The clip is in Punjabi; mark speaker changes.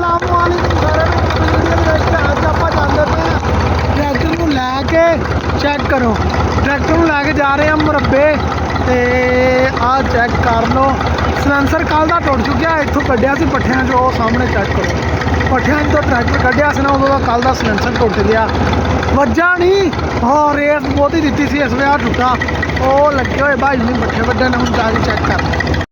Speaker 1: अस्सलामुअलैकुम सारे वीडियो ਦੇ ਵਿੱਚ ਅੱਜ ਆਪਾਂ ਜਾਂਦੇ ਪਏ ਆ ਟਰੈਕਟਰ ਨੂੰ ਲੈ ਕੇ ਚੈੱਕ ਕਰੋ ਟਰੈਕਟਰ ਨੂੰ ਲੈ ਕੇ ਜਾ ਰਹੇ ਆ ਮੁਰੱਬੇ ਤੇ ਆਹ ਚੈੱਕ ਕਰ ਲਓ ਸਲੈਂਸਰ ਕੱਲ ਦਾ ਟੁੱਟ ਚੁੱਕਿਆ ਇੱਥੋਂ ਕੱਢਿਆ ਸੀ ਪੱਠਿਆਂ 'ਚੋਂ ਉਹ ਸਾਹਮਣੇ ਚੈੱਕ ਕਰੋ ਪੱਠਿਆਂ 'ਚੋਂ ਟਰੈਕਟਰ ਕੱਢਿਆ ਸੀ ਨਾ ਉਦੋਂ ਦਾ ਕੱਲ ਦਾ ਸਲੈਂਸਰ ਟੁੱਟ ਗਿਆ ਵੱਜਾ ਨਹੀਂ ਉਹ ਰੇਸ ਬਹੁਤੀ ਦਿੱਤੀ ਸੀ ਇਸ ਵੇਲੇ ਟੁੱਟਾ ਉਹ ਲੱਗੇ ਹੋਏ ਭਾਈ ਨੇ ਪੱਠੇ ਵੱਢਣ ਹੁਣ ਜਾ ਕੇ ਚੈੱਕ ਕਰ